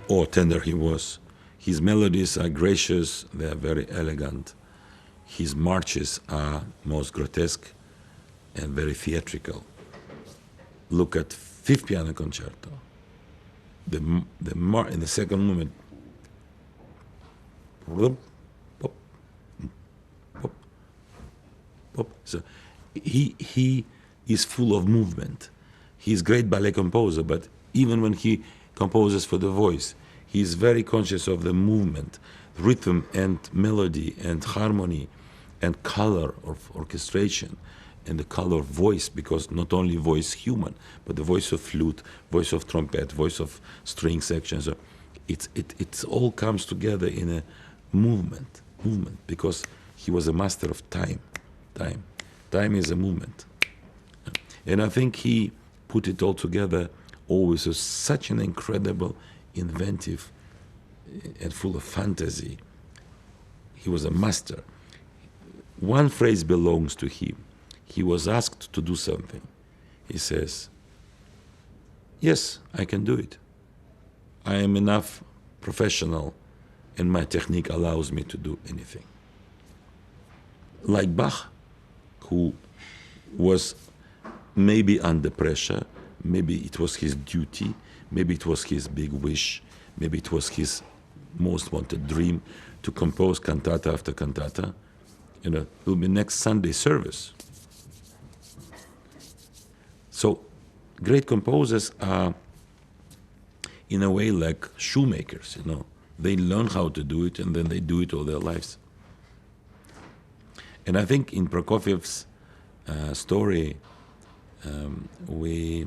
or tender he was. His melodies are gracious, they are very elegant. His marches are most grotesque and very theatrical. Look at Fifth Piano Concerto. In the second movement, pop, pop, pop. So he is full of movement. He's a great ballet composer, but even when he composes for the voice, he is very conscious of the movement, rhythm and melody and harmony and color of orchestration and the color of voice, because not only voice human, but the voice of flute, voice of trumpet, voice of string section. So it all comes together in a movement, because he was a master of time. Time is a movement. And I think he put it all together always with such an incredible, inventive, and full of fantasy. He was a master. One phrase belongs to him. He was asked to do something. He says, yes, I can do it. I am enough professional and my technique allows me to do anything. Like Bach, who was maybe under pressure, maybe it was his duty, maybe it was his big wish, maybe it was his most wanted dream to compose cantata after cantata. It will be next Sunday service. So great composers are in a way like shoemakers, They learn how to do it and then they do it all their lives. And I think in Prokofiev's story, we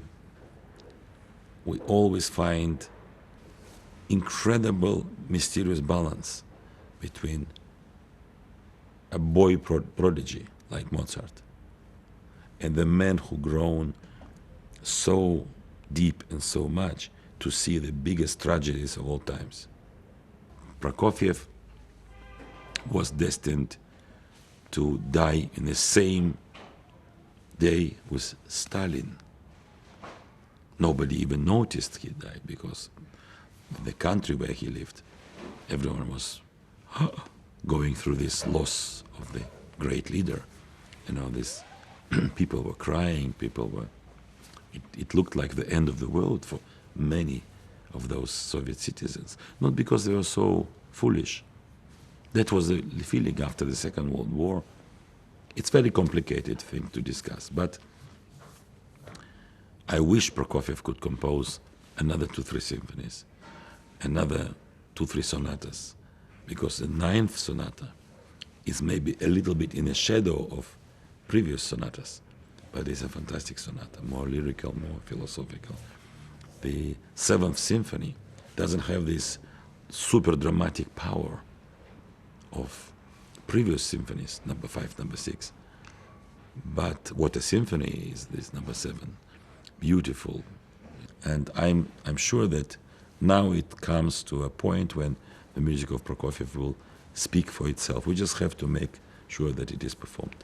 always find incredible, mysterious balance between a boy prodigy like Mozart and the man who grown so deep and so much to see the biggest tragedies of all times. Prokofiev was destined to die in the same day with Stalin. Nobody even noticed he died because in the country where he lived, everyone was going through this loss of the great leader. This people were crying, it looked like the end of the world for many of those Soviet citizens, not because they were so foolish. That was the feeling after the Second World War. It's a very complicated thing to discuss, but I wish Prokofiev could compose another 2-3 symphonies, another 2-3 sonatas, because the 9th sonata is maybe a little bit in the shadow of previous sonatas, but it's a fantastic sonata, more lyrical, more philosophical. The 7th symphony doesn't have this super dramatic power of previous symphonies, number 5, number 6. But what a symphony is, this number 7. Beautiful. And I'm sure that now it comes to a point when the music of Prokofiev will speak for itself. We just have to make sure that it is performed.